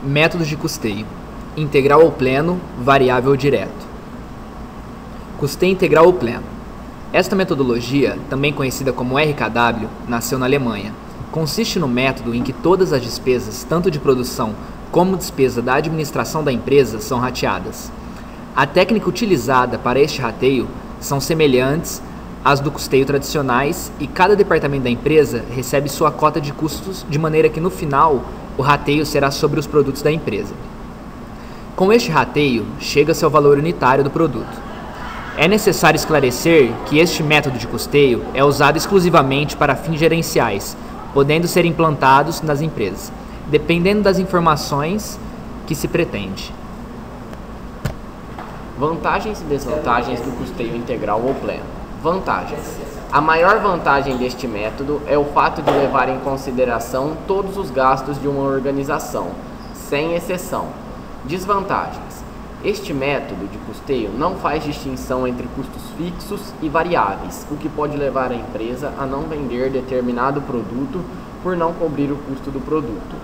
Métodos de custeio: integral ou pleno, variável ou direto. Custeio integral ou pleno. Esta metodologia, também conhecida como RKW, nasceu na Alemanha. Consiste no método em que todas as despesas, tanto de produção como despesa da administração da empresa, são rateadas. A técnica utilizada para este rateio são semelhantes às do custeio tradicionais e cada departamento da empresa recebe sua cota de custos, de maneira que no final o rateio será sobre os produtos da empresa. Com este rateio, chega-se ao valor unitário do produto. É necessário esclarecer que este método de custeio é usado exclusivamente para fins gerenciais, podendo ser implantados nas empresas, dependendo das informações que se pretende. Vantagens e desvantagens do custeio integral ou pleno. Vantagens. A maior vantagem deste método é o fato de levar em consideração todos os gastos de uma organização, sem exceção. Desvantagens. Este método de custeio não faz distinção entre custos fixos e variáveis, o que pode levar a empresa a não vender determinado produto por não cobrir o custo do produto.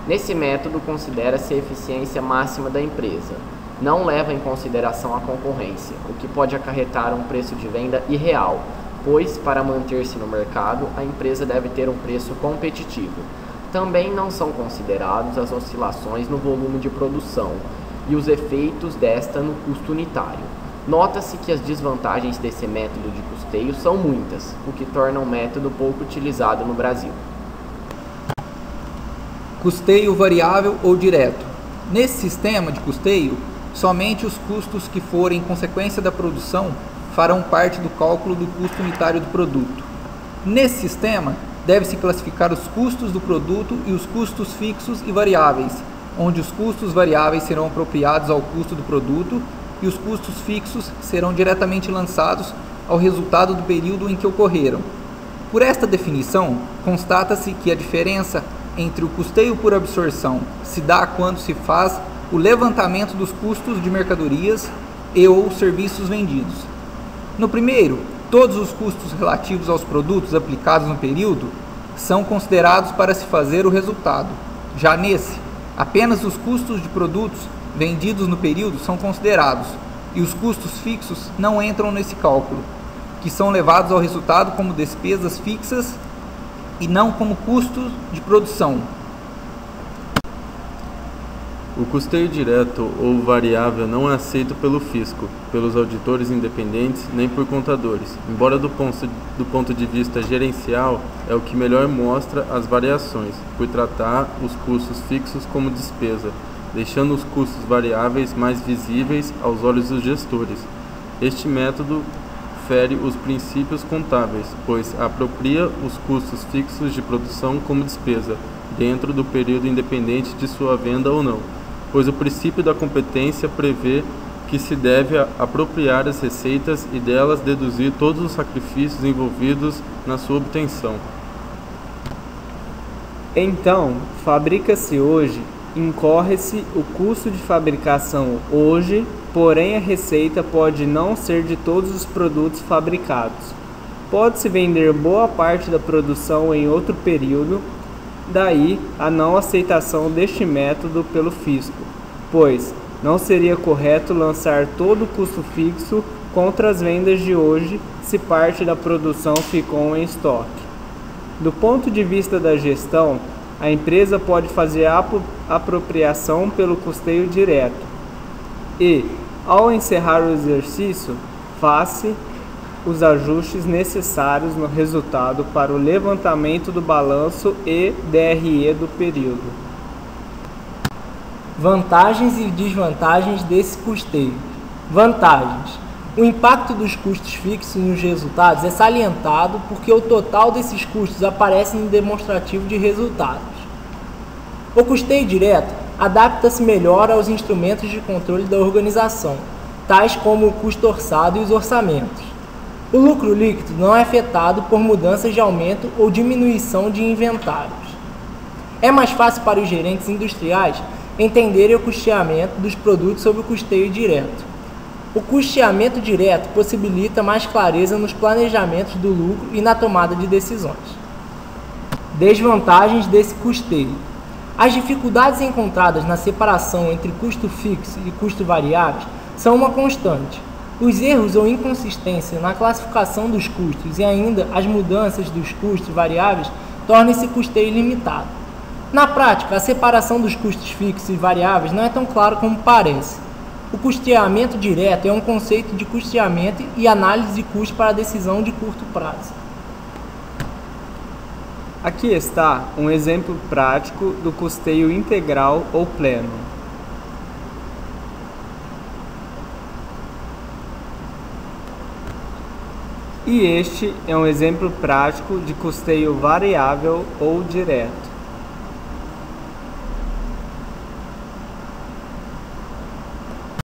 Nesse método, considera-se a eficiência máxima da empresa. Não leva em consideração a concorrência, o que pode acarretar um preço de venda irreal, pois, para manter-se no mercado, a empresa deve ter um preço competitivo. Também não são considerados as oscilações no volume de produção e os efeitos desta no custo unitário. Nota-se que as desvantagens desse método de custeio são muitas, o que torna um método pouco utilizado no Brasil. Custeio variável ou direto. Nesse sistema de custeio, somente os custos que forem consequência da produção farão parte do cálculo do custo unitário do produto. Nesse sistema, deve-se classificar os custos do produto e os custos fixos e variáveis, onde os custos variáveis serão apropriados ao custo do produto e os custos fixos serão diretamente lançados ao resultado do período em que ocorreram. Por esta definição, constata-se que a diferença entre o custeio por absorção se dá quando se faz o levantamento dos custos de mercadorias e ou serviços vendidos. No primeiro, todos os custos relativos aos produtos aplicados no período são considerados para se fazer o resultado. Já nesse, apenas os custos de produtos vendidos no período são considerados e os custos fixos não entram nesse cálculo, que são levados ao resultado como despesas fixas e não como custos de produção. O custeio direto ou variável não é aceito pelo fisco, pelos auditores independentes nem por contadores, embora do ponto de vista gerencial é o que melhor mostra as variações, por tratar os custos fixos como despesa, deixando os custos variáveis mais visíveis aos olhos dos gestores. Este método fere os princípios contábeis, pois apropria os custos fixos de produção como despesa, dentro do período independente de sua venda ou não, pois o princípio da competência prevê que se deve apropriar as receitas e delas deduzir todos os sacrifícios envolvidos na sua obtenção. Então, fabrica-se hoje, incorre-se o custo de fabricação hoje, porém a receita pode não ser de todos os produtos fabricados. Pode-se vender boa parte da produção em outro período, daí a não aceitação deste método pelo fisco, pois não seria correto lançar todo o custo fixo contra as vendas de hoje se parte da produção ficou em estoque. Do ponto de vista da gestão, a empresa pode fazer a apropriação pelo custeio direto e, ao encerrar o exercício, faz-se os ajustes necessários no resultado para o levantamento do balanço e DRE do período. Vantagens e desvantagens desse custeio. Vantagens. O impacto dos custos fixos nos resultados é salientado porque o total desses custos aparece no demonstrativo de resultados. O custeio direto adapta-se melhor aos instrumentos de controle da organização, tais como o custo orçado e os orçamentos. O lucro líquido não é afetado por mudanças de aumento ou diminuição de inventários. É mais fácil para os gerentes industriais entenderem o custeamento dos produtos sob o custeio direto. O custeamento direto possibilita mais clareza nos planejamentos do lucro e na tomada de decisões. Desvantagens desse custeio. As dificuldades encontradas na separação entre custo fixo e custo variáveis são uma constante. Os erros ou inconsistência na classificação dos custos e ainda as mudanças dos custos variáveis tornam esse custeio limitado. Na prática, a separação dos custos fixos e variáveis não é tão claro como parece. O custeamento direto é um conceito de custeamento e análise de custo para decisão de curto prazo. Aqui está um exemplo prático do custeio integral ou pleno. E este é um exemplo prático de custeio variável ou direto.